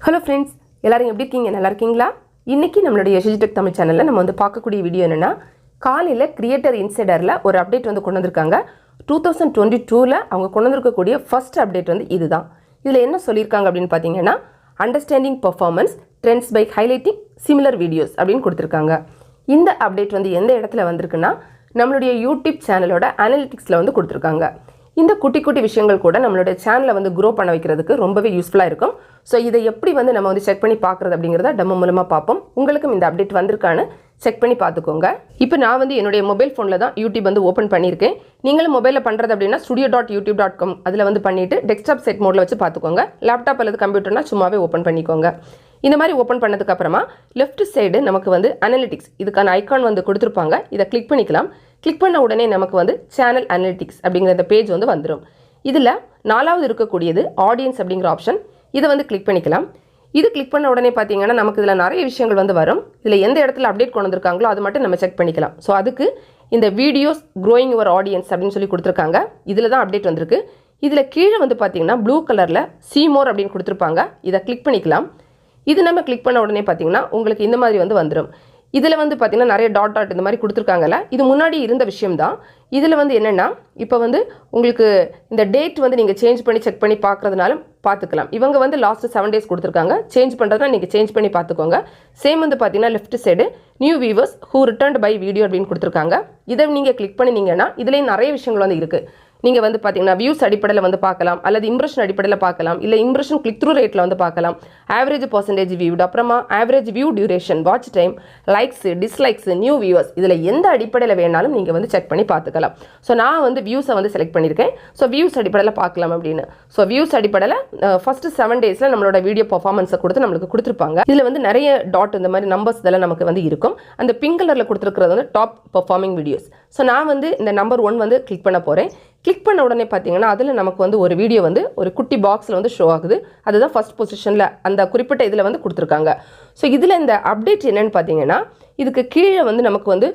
Hello friends, எல்லாரும் எப்படி இருக்கீங்க? நல்லா இருக்கீங்களா? இன்றைக்கி நம்மளுடைய ஷிஜி டெக் தமிழ் சேனலில் நம்ம வந்து பார்க்கக்கூடிய வீடியோ என்னென்னா, காலையில் கிரியேட்டர் இன்சைடரில் ஒரு அப்டேட் வந்து கொண்டு வந்திருக்காங்க. 2022 அவங்க கொண்டு வந்திருக்கக்கூடிய ஃபர்ஸ்ட் அப்டேட் வந்து இதுதான். இதில் என்ன சொல்லியிருக்காங்க அப்படின்னு பார்த்தீங்கன்னா, understanding performance trends by highlighting similar videos அப்படின்னு கொடுத்துருக்காங்க. இந்த அப்டேட் வந்து எந்த இடத்துல வந்திருக்குன்னா, நம்மளுடைய யூடியூப் சேனலோட அனலிட்டிக்ஸில் வந்து கொடுத்துருக்காங்க. இந்த குட்டி குட்டி விஷயங்கள் கூட நம்மளுடைய சேனலை வந்து க்ரோ பண்ண வைக்கிறதுக்கு ரொம்பவே யூஸ்ஃபுல்லாக இருக்கும். ஸோ இதை எப்படி வந்து நம்ம வந்து செக் பண்ணி பார்க்குறது அப்படிங்கிறத டெமோ மூலமாக பார்ப்போம். உங்களுக்கும் இந்த அப்டேட் வந்திருக்கான்னு செக் பண்ணி பார்த்துக்கோங்க. இப்போ நான் வந்து என்னுடைய மொபைல் ஃபோனில் தான் யூடியூப் வந்து ஓப்பன் பண்ணியிருக்கேன். நீங்களும் மொபைலில் பண்ணுறது அப்படின்னா studio.youtube.com அதில் வந்து பண்ணிவிட்டு டெஸ்க்டாப் செட் மோடில் வச்சு பார்த்துக்கோங்க. லேப்டாப் அல்லது கம்ப்யூட்டர்னா சும்மாவே ஓப்பன் பண்ணிக்கோங்க. இந்த மாதிரி ஓப்பன் பண்ணதுக்கு அப்புறமா லெஃப்ட் சைடு நமக்கு வந்து அனலிட்டிக்ஸ் இதுக்கான ஐக்கான் வந்து கொடுத்துருப்பாங்க. இதை கிளிக் பண்ணிக்கலாம். கிளிக் பண்ண உடனே நமக்கு வந்து சேனல் அனலிட்டிக்ஸ் அப்படிங்கிற இந்த பேஜ் வந்து வந்துடும். இதில் 4வது இருக்கக்கூடியது ஆடியன்ஸ் அப்படிங்கிற ஆப்ஷன். இதை வந்து கிளிக் பண்ணிக்கலாம். இது கிளிக் பண்ண உடனே பார்த்தீங்கன்னா நமக்கு இதில் நிறைய விஷயங்கள் வந்து வரும். இதில் எந்த இடத்துல அப்டேட் கொண்டு வந்திருக்காங்களோ அது மட்டும் நம்ம செக் பண்ணிக்கலாம். ஸோ அதுக்கு இந்த வீடியோஸ் க்ரோயிங் யுவர் ஆடியன்ஸ் அப்படின்னு சொல்லி கொடுத்துருக்காங்க. இதில் தான் அப்டேட் வந்திருக்கு. இதில் கீழே வந்து பார்த்தீங்கன்னா ப்ளூ கலரில் see more அப்படின்னு கொடுத்துருப்பாங்க. இதை கிளிக் பண்ணிக்கலாம். இது நம்ம கிளிக் பண்ண உடனே பார்த்தீங்கன்னா உங்களுக்கு இந்த மாதிரி வந்து வந்துடும். இதில் வந்து பார்த்திங்கன்னா நிறைய டாட் இந்த மாதிரி கொடுத்துருக்காங்கல்ல, இது முன்னாடி இருந்த விஷயம்தான். இதில் வந்து என்னென்னா, இப்போ வந்து உங்களுக்கு இந்த டேட் வந்து நீங்கள் சேஞ்ச் பண்ணி செக் பண்ணி பார்க்குறதுனாலும் பார்த்துக்கலாம். இவங்க வந்து லாஸ்ட்டு 7 days கொடுத்துருக்காங்க. சேஞ்ச் பண்ணுறதுனா நீங்கள் சேஞ்ச் பண்ணி பார்த்துக்கோங்க. சேம் வந்து பார்த்தீங்கன்னா left side new viewers who returned by video அப்படின்னு கொடுத்துருக்காங்க. இதை நீங்கள் கிளிக் பண்ணிங்கன்னா இதுலேயும் நிறைய விஷயங்கள் வந்து இருக்குது. நீங்கள் வந்து பார்த்தீங்கன்னா வியூஸ் அடிப்படையில் வந்து பார்க்கலாம், அல்லது இம்ப்ரெஷன் அடிப்படையில் பார்க்கலாம், இல்லை இம்ப்ரெஷன் கிளிக் த்ரூ ரேட்டில் வந்து பார்க்கலாம், ஆவரேஜ் பர்சன்டேஜ் வியூட், அப்புறமா average view duration, watch time, likes, dislikes, new viewers, இதில் எந்த அடிப்படையில் வேணாலும் நீங்கள் வந்து செக் பண்ணி பார்த்துக்கலாம். ஸோ நான் வந்து வியூஸை வந்து செலக்ட் பண்ணியிருக்கேன். ஸோ வியூஸ் அடிப்படையில் பார்க்கலாம் அப்படின்னு. ஸோ வியூஸ் அடிப்படையில் ஃபஸ்ட்டு 7 days நம்மளோட வீடியோ பர்ஃபார்மன்ஸை கொடுத்து நம்மளுக்கு கொடுத்துருப்பாங்க. இதில் வந்து நிறைய டாட் இந்த மாதிரி நம்பர்ஸ் இதெல்லாம் நமக்கு வந்து இருக்கும். அந்த பிங்க் கலரில் கொடுத்துருக்கிறது வந்து டாப் பர்ஃபார்மிங் வீடியோஸ். ஸோ நான் வந்து இந்த நம்பர் 1 வந்து கிளிக் பண்ண போகிறேன். கிளிக் பண்ண உடனே பார்த்தீங்கன்னா அதில் நமக்கு வந்து ஒரு வீடியோ வந்து ஒரு குட்டி பாக்ஸில் வந்து ஷோ ஆகுது. அதுதான் ஃபஸ்ட் பொசிஷனில் அந்த குறிப்பிட்ட இதில் வந்து கொடுத்துருக்காங்க. ஸோ இதில் இந்த அப்டேட் என்னென்னு பார்த்தீங்கன்னா, இதுக்கு கீழே வந்து நமக்கு வந்து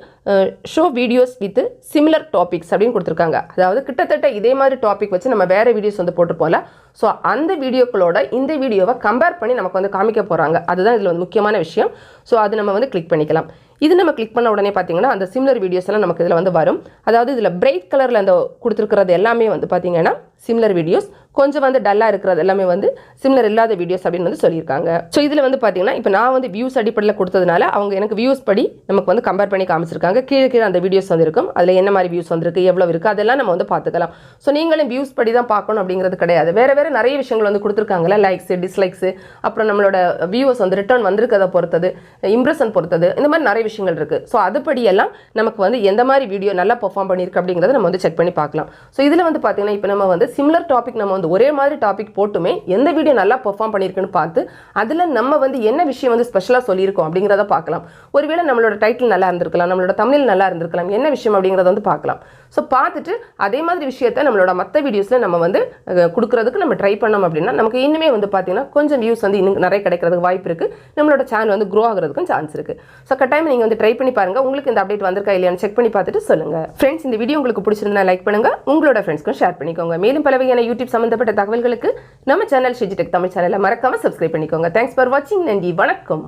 show videos with similar topics அப்படின்னு கொடுத்துருக்காங்க. அதாவது கிட்டத்தட்ட இதே மாதிரி டாபிக் வச்சு நம்ம வேறு வீடியோஸ் வந்து போட்டு போகல. ஸோ அந்த வீடியோக்களோட இந்த வீடியோவை கம்பேர் பண்ணி நமக்கு வந்து காமிக்க போகிறாங்க. அதுதான் இதில் வந்து முக்கியமான விஷயம். ஸோ அது நம்ம வந்து கிளிக் பண்ணிக்கலாம். இது நம்ம கிளிக் பண்ண உடனே பார்த்தீங்கன்னா அந்த சிமிலர் வீடியோஸ் எல்லாம் நமக்கு இதில் வந்து வரும். அதாவது இதில் பிரைட் கலரில் அந்த கொடுத்துருக்கிறது எல்லாமே வந்து பார்த்தீங்கன்னா சிமிலர் வீடியோஸ், கொஞ்சம் வந்து டல்லாக இருக்கிறது எல்லாமே வந்து சிமிலர் இல்லாத வீடியோஸ் அப்படின்னு வந்து சொல்லியிருக்காங்க. ஸோ இதில் வந்து பார்த்தீங்கன்னா இப்போ நான் வந்து வியூஸ் அடிப்படையில் கொடுத்ததுனால அவங்க எனக்கு வியூஸ் படி நமக்கு வந்து கம்பேர் பண்ணி காமிச்சிருக்காங்க. கீழே அந்த வீடியோஸ் வந்து இருக்கும். அதில் என்ன மாதிரி வியூஸ் வந்திருக்கு, எவ்வளோ இருக்குது, அதெல்லாம் நம்ம வந்து பார்த்துக்கலாம். ஸோ நீங்களும் வியூஸ் படி தான் பார்க்கணும் அப்படிங்கிறது கிடையாது. வேறு நிறைய விஷயங்கள் வந்து கொடுத்துருக்காங்களா, லைக்ஸு, டிஸ்லைக்ஸு, அப்புறம் நம்மளோட வியூவர்ஸ் வந்து ரிட்டர்ன் வந்திருக்கிறத பொறுத்தது, இம்ப்ரெஷன் பொறுத்தது, இந்த மாதிரி நிறைய விஷயங்கள் இருக்குது. ஸோ அதுபடியெல்லாம் நமக்கு வந்து எந்த மாதிரி வீடியோ நல்லா பெர்ஃபார்ம் பண்ணியிருக்கு அப்படிங்கிறத நம்ம வந்து செக் பண்ணி பார்க்கலாம். ஸோ இதில் வந்து பார்த்தீங்கன்னா இப்போ நம்ம வந்து சிமிலர் டாபிக் நம்ம வந்து ஒரே மாதிரி டாபிக் போட்டுமே எந்த வீடியோ நல்லா பெர்ஃபார்ம் பண்ணியிருக்குன்னு பார்த்து அதில் நம்ம வந்து என்ன விஷயம் வந்து ஸ்பெஷலாக சொல்லியிருக்கோம் அப்படிங்கிறத பார்க்கலாம். ஒருவேளை நம்மளோட டைட்டில் நல்லா இருந்திருக்கலாம், நம்மளோட தமிழ் நல்லா இருந்திருக்கலாம், என்ன விஷயம் அப்படிங்கிறத வந்து பார்க்கலாம். ஸோ பார்த்துட்டு அதே மாதிரி விஷயத்தை நம்மளோட மற்ற வீடியோஸில் நம்ம வந்து கொடுக்குறதுக்கு நம்ம ட்ரை பண்ணோம் அப்படின்னா நமக்கு இன்னுமே வந்து பார்த்தீங்கன்னா கொஞ்சம் வியூஸ் வந்து இன்னும் நிறைய கிடைக்கிறதுக்கு வாய்ப்பு இருக்குது. நம்மளோட சேனல் வந்து க்ரோ ஆகிறதுக்கும் சான்ஸ் இருக்குது. ஸோ கட்டாயம் நீங்கள் வந்து ட்ரை பண்ணி பாருங்கள். உங்களுக்கு இந்த அப்டேட் வந்திருக்கா இல்லையான்னு செக் பண்ணி பார்த்துட்டு சொல்லுங்கள். ஃப்ரெண்ட்ஸ், இந்த வீடியோ உங்களுக்கு பிடிச்சிருந்தா லைக் பண்ணுங்கள், உங்களோட ஃப்ரெண்ட்ஸ்க்கும் ஷேர் பண்ணிக்கோங்க. மேலும் பல வகையான யூடியூப் சம்மந்தப்பட்ட தகவல்களுக்கு நம்ம சேனல் ஷிஜி டெக் தமிழ் சேனலை மறக்காமல் சப்ஸ்கிரைப் பண்ணிக்கோங்க. தேங்க்ஸ் ஃபார் வாட்சிங். நன்றி, வணக்கம்.